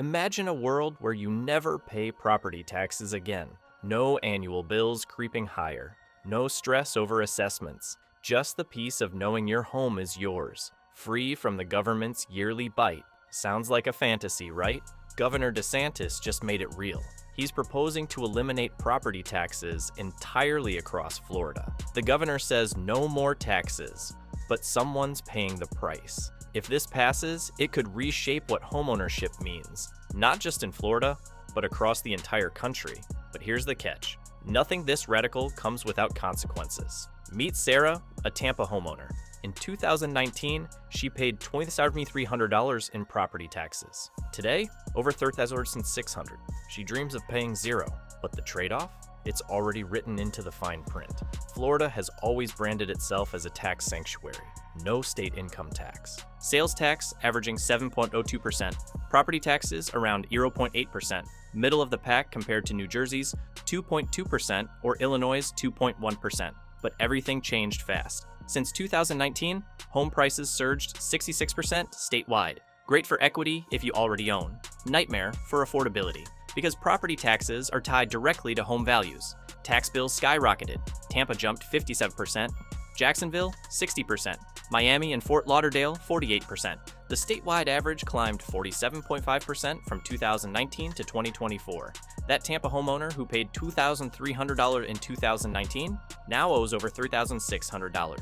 Imagine a world where you never pay property taxes again. No annual bills creeping higher. No stress over assessments. Just the peace of knowing your home is yours, free from the government's yearly bite. Sounds like a fantasy, right? Governor DeSantis just made it real. He's proposing to eliminate property taxes entirely across Florida. The governor says no more taxes, but someone's paying the price. If this passes, it could reshape what homeownership means, not just in Florida, but across the entire country. But here's the catch. Nothing this radical comes without consequences. Meet Sarah, a Tampa homeowner. In 2019, she paid $20,300 in property taxes. Today, over $30,600. She dreams of paying zero, but the trade-off? It's already written into the fine print. Florida has always branded itself as a tax sanctuary. No state income tax. Sales tax averaging 7.02%. Property taxes around 0.8%. Middle of the pack compared to New Jersey's 2.2% or Illinois' 2.1%. But everything changed fast. Since 2019, home prices surged 66% statewide. Great for equity if you already own. Nightmare for affordability, because property taxes are tied directly to home values. Tax bills skyrocketed. Tampa jumped 57%, Jacksonville 60%, Miami and Fort Lauderdale 48%. The statewide average climbed 47.5% from 2019 to 2024. That Tampa homeowner who paid $2,300 in 2019 now owes over $3,600.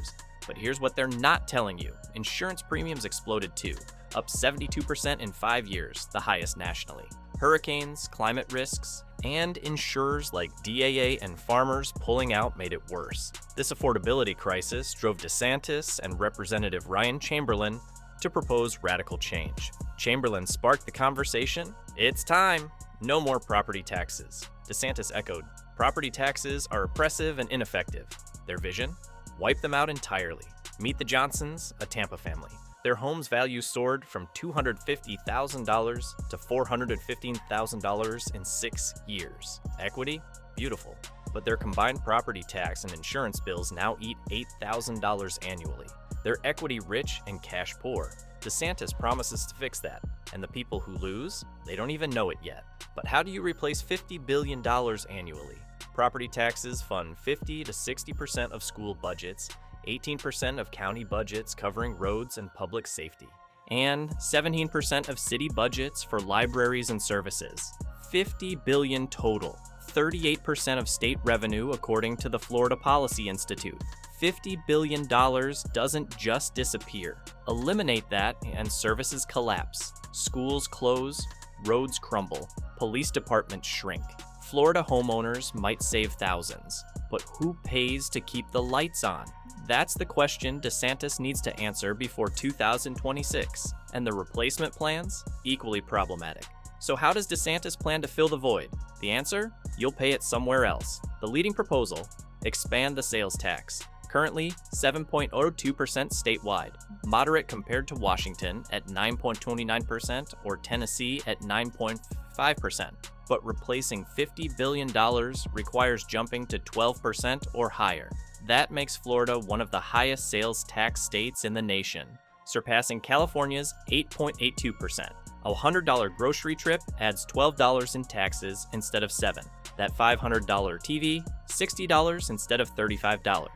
But here's what they're not telling you. Insurance premiums exploded too, up 72% in 5 years, the highest nationally. Hurricanes, climate risks, and insurers like DAA and Farmers pulling out made it worse. This affordability crisis drove DeSantis and Representative Ryan Chamberlain to propose radical change. Chamberlain sparked the conversation. It's time. No more property taxes. DeSantis echoed, property taxes are oppressive and ineffective. Their vision? Wipe them out entirely. Meet the Johnsons, a Tampa family. Their home's value soared from $250,000 to $415,000 in 6 years. Equity? Beautiful. But their combined property tax and insurance bills now eat $8,000 annually. They're equity rich and cash poor. DeSantis promises to fix that. And the people who lose? They don't even know it yet. But how do you replace $50 billion annually? Property taxes fund 50 to 60% of school budgets, 18% of county budgets covering roads and public safety, and 17% of city budgets for libraries and services. $50 billion total, 38% of state revenue according to the Florida Policy Institute. $50 billion doesn't just disappear. Eliminate that and services collapse. Schools close, roads crumble, police departments shrink. Florida homeowners might save thousands, but who pays to keep the lights on? That's the question DeSantis needs to answer before 2026, and the replacement plans? Equally problematic. So how does DeSantis plan to fill the void? The answer? You'll pay it somewhere else. The leading proposal? Expand the sales tax. Currently 7.02% statewide, moderate compared to Washington at 9.29% or Tennessee at 9.5%. But replacing $50 billion requires jumping to 12% or higher. That makes Florida one of the highest sales tax states in the nation, surpassing California's 8.82%. A $100 grocery trip adds $12 in taxes instead of $7. That $500 TV, $60 instead of $35.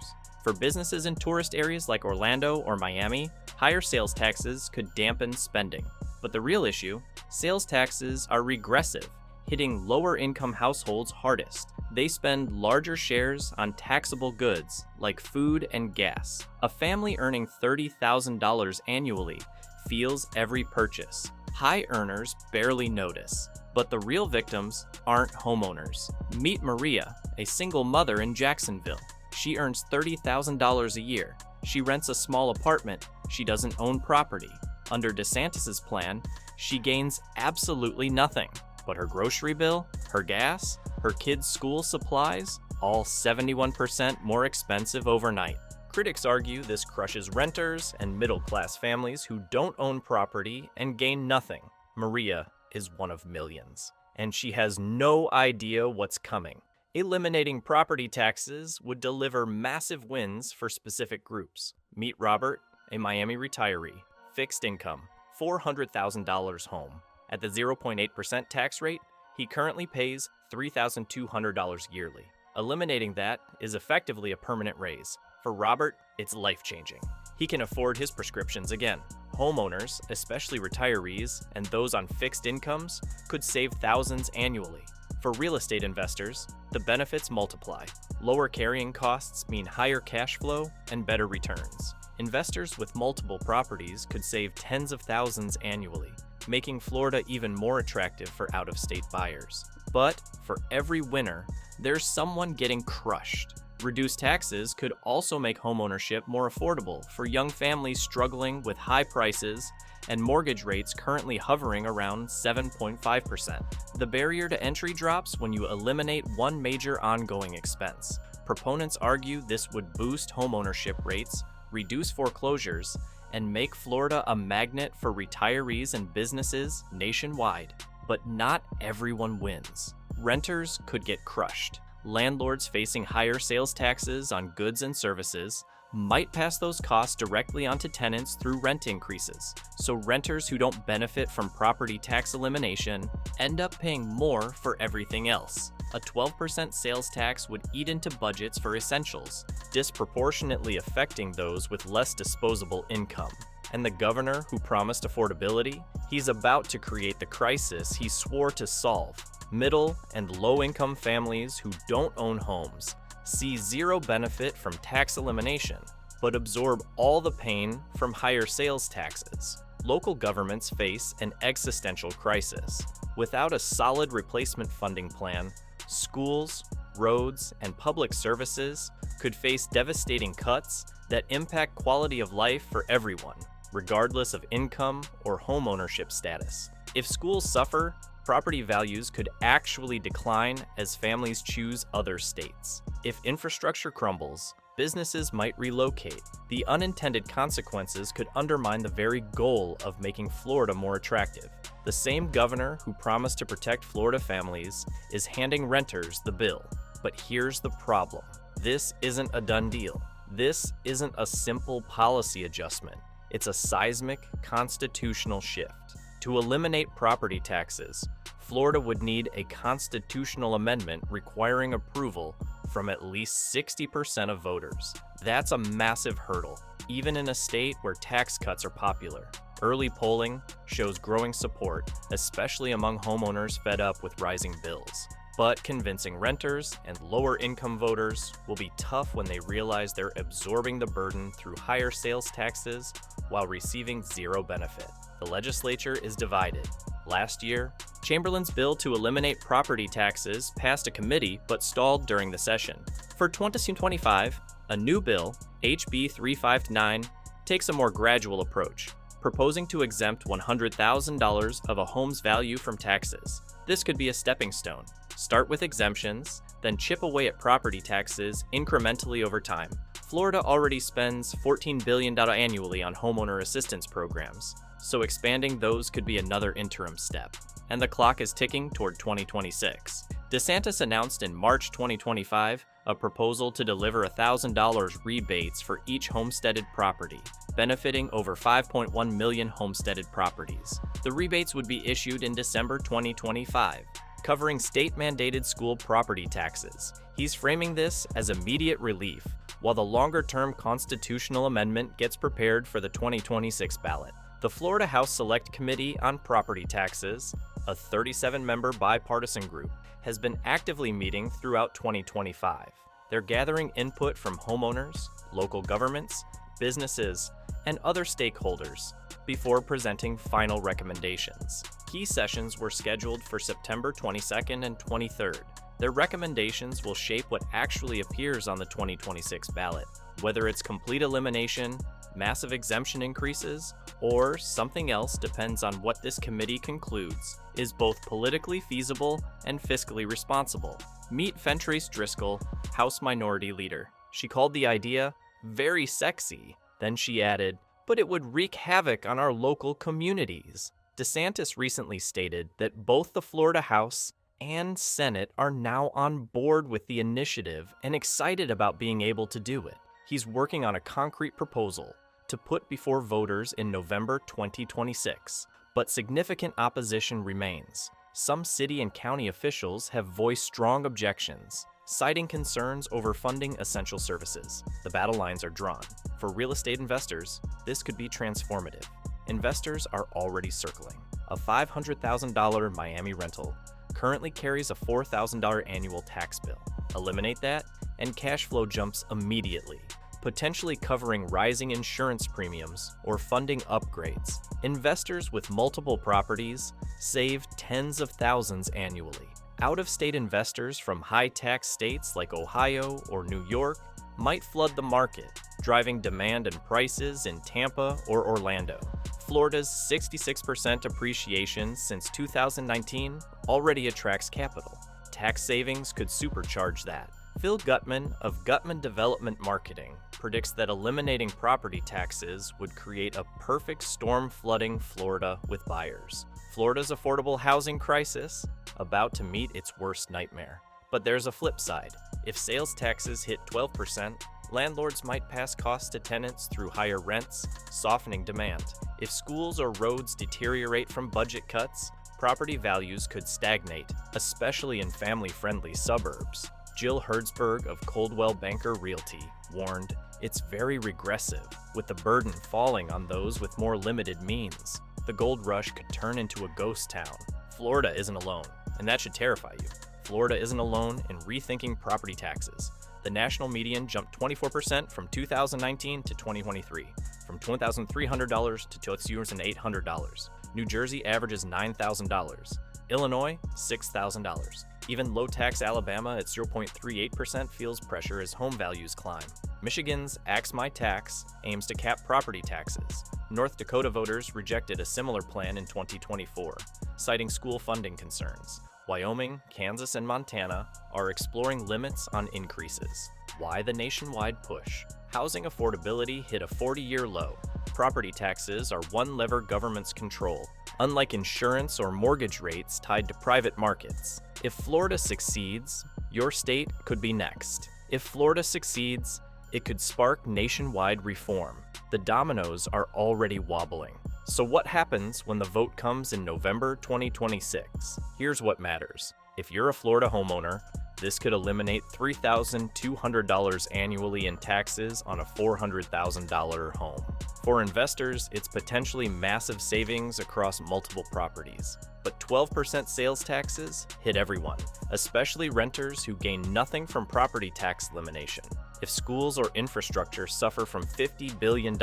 For businesses in tourist areas like Orlando or Miami, higher sales taxes could dampen spending. But the real issue, sales taxes are regressive, hitting lower-income households hardest. They spend larger shares on taxable goods like food and gas. A family earning $30,000 annually feels every purchase. High earners barely notice. But the real victims aren't homeowners. Meet Maria, a single mother in Jacksonville. She earns $30,000 a year. She rents a small apartment. She doesn't own property. Under DeSantis's plan, she gains absolutely nothing. But her grocery bill, her gas, her kids' school supplies, all 71% more expensive overnight. Critics argue this crushes renters and middle-class families who don't own property and gain nothing. Maria is one of millions, and she has no idea what's coming. Eliminating property taxes would deliver massive wins for specific groups. Meet Robert, a Miami retiree, fixed income, $400,000 home. At the 0.8% tax rate, he currently pays $3,200 yearly. Eliminating that is effectively a permanent raise. For Robert, it's life-changing. He can afford his prescriptions again. Homeowners, especially retirees and those on fixed incomes, could save thousands annually. For real estate investors, the benefits multiply. Lower carrying costs mean higher cash flow and better returns. Investors with multiple properties could save tens of thousands annually, making Florida even more attractive for out-of-state buyers. But for every winner, there's someone getting crushed. Reduced taxes could also make homeownership more affordable for young families struggling with high prices and mortgage rates currently hovering around 7.5%. The barrier to entry drops when you eliminate one major ongoing expense. Proponents argue this would boost homeownership rates, reduce foreclosures, and make Florida a magnet for retirees and businesses nationwide. But not everyone wins. Renters could get crushed. Landlords facing higher sales taxes on goods and services might pass those costs directly onto tenants through rent increases. So renters who don't benefit from property tax elimination end up paying more for everything else. A 12% sales tax would eat into budgets for essentials, disproportionately affecting those with less disposable income. And the governor who promised affordability, he's about to create the crisis he swore to solve. Middle and low-income families who don't own homes see zero benefit from tax elimination, but absorb all the pain from higher sales taxes. Local governments face an existential crisis. Without a solid replacement funding plan, schools, roads, and public services could face devastating cuts that impact quality of life for everyone, regardless of income or homeownership status. If schools suffer, property values could actually decline as families choose other states. If infrastructure crumbles, businesses might relocate. The unintended consequences could undermine the very goal of making Florida more attractive. The same governor who promised to protect Florida families is handing renters the bill. But here's the problem. This isn't a done deal. This isn't a simple policy adjustment. It's a seismic constitutional shift. To eliminate property taxes, Florida would need a constitutional amendment requiring approval from at least 60% of voters. That's a massive hurdle, even in a state where tax cuts are popular. Early polling shows growing support, especially among homeowners fed up with rising bills. But convincing renters and lower-income voters will be tough when they realize they're absorbing the burden through higher sales taxes while receiving zero benefit. The legislature is divided. Last year, Chamberlain's bill to eliminate property taxes passed a committee but stalled during the session. For 2025, a new bill, HB 359, takes a more gradual approach, proposing to exempt $100,000 of a home's value from taxes. This could be a stepping stone. Start with exemptions, then chip away at property taxes incrementally over time. Florida already spends $14 billion annually on homeowner assistance programs, so expanding those could be another interim step. And the clock is ticking toward 2026. DeSantis announced in March 2025 a proposal to deliver $1,000 rebates for each homesteaded property, benefiting over 5.1 million homesteaded properties. The rebates would be issued in December 2025, covering state-mandated school property taxes. He's framing this as immediate relief, while the longer-term constitutional amendment gets prepared for the 2026 ballot. The Florida House Select Committee on Property Taxes, a 37-member bipartisan group, has been actively meeting throughout 2025. They're gathering input from homeowners, local governments, businesses, and other stakeholders before presenting final recommendations. Key sessions were scheduled for September 22nd and 23rd. Their recommendations will shape what actually appears on the 2026 ballot, whether it's complete elimination, massive exemption increases, or something else depends on what this committee concludes is both politically feasible and fiscally responsible. Meet Fentrice Driscoll, House Minority Leader. She called the idea very sexy. Then she added, but it would wreak havoc on our local communities. DeSantis recently stated that both the Florida House and Senate are now on board with the initiative and excited about being able to do it. He's working on a concrete proposal to put before voters in November 2026. But significant opposition remains. Some city and county officials have voiced strong objections, citing concerns over funding essential services. The battle lines are drawn. For real estate investors, this could be transformative. Investors are already circling. A $500,000 Miami rental currently carries a $4,000 annual tax bill. Eliminate that, and cash flow jumps immediately, potentially covering rising insurance premiums or funding upgrades. Investors with multiple properties save tens of thousands annually. Out-of-state investors from high-tax states like Ohio or New York might flood the market, driving demand and prices in Tampa or Orlando. Florida's 66% appreciation since 2019 already attracts capital. Tax savings could supercharge that. Phil Gutman of Gutman Development Marketing predicts that eliminating property taxes would create a perfect storm flooding Florida with buyers. Florida's affordable housing crisis about to meet its worst nightmare. But there's a flip side. If sales taxes hit 12%, landlords might pass costs to tenants through higher rents, softening demand. If schools or roads deteriorate from budget cuts, property values could stagnate, especially in family-friendly suburbs. Jill Hertzberg of Coldwell Banker Realty warned, "It's very regressive, with the burden falling on those with more limited means. The gold rush could turn into a ghost town." Florida isn't alone, and that should terrify you. Florida isn't alone in rethinking property taxes. The national median jumped 24% from 2019 to 2023, from $2,300 to $2,800. New Jersey averages $9,000. Illinois, $6,000. Even low-tax Alabama at 0.38% feels pressure as home values climb. Michigan's Axe My Tax aims to cap property taxes. North Dakota voters rejected a similar plan in 2024, citing school funding concerns. Wyoming, Kansas, and Montana are exploring limits on increases. Why the nationwide push? Housing affordability hit a 40-year low. Property taxes are one lever governments control, unlike insurance or mortgage rates tied to private markets. If Florida succeeds, your state could be next. If Florida succeeds, it could spark nationwide reform. The dominoes are already wobbling. So what happens when the vote comes in November 2026? Here's what matters. If you're a Florida homeowner, this could eliminate $3,200 annually in taxes on a $400,000 home. For investors, it's potentially massive savings across multiple properties. But 12% sales taxes hit everyone, especially renters who gain nothing from property tax elimination. If schools or infrastructure suffer from $50 billion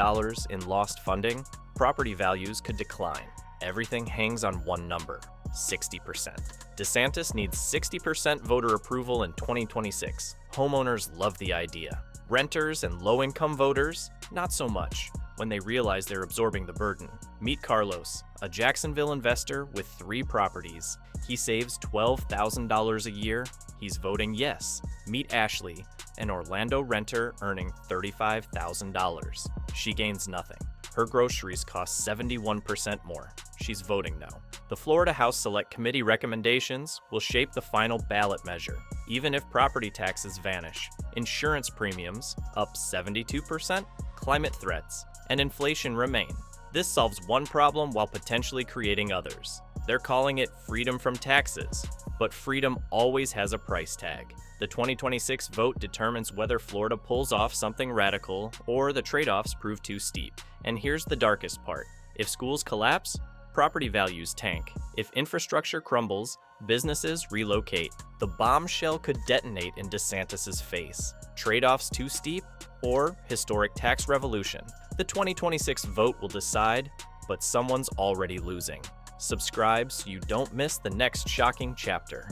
in lost funding, property values could decline. Everything hangs on one number: 60%. DeSantis needs 60% voter approval in 2026. Homeowners love the idea. Renters and low-income voters, not so much, when they realize they're absorbing the burden. Meet Carlos, a Jacksonville investor with 3 properties. He saves $12,000 a year. He's voting yes. Meet Ashley, an Orlando renter earning $35,000. She gains nothing. Her groceries cost 71% more. She's voting no. The Florida House Select Committee recommendations will shape the final ballot measure. Even if property taxes vanish, insurance premiums up 72%, climate threats, and inflation remain. This solves one problem while potentially creating others. They're calling it freedom from taxes, but freedom always has a price tag. The 2026 vote determines whether Florida pulls off something radical or the trade-offs prove too steep. And here's the darkest part. If schools collapse, property values tank. If infrastructure crumbles, businesses relocate. The bombshell could detonate in DeSantis's face. Trade-offs too steep or historic tax revolution. The 2026 vote will decide, but someone's already losing. Subscribe so you don't miss the next shocking chapter.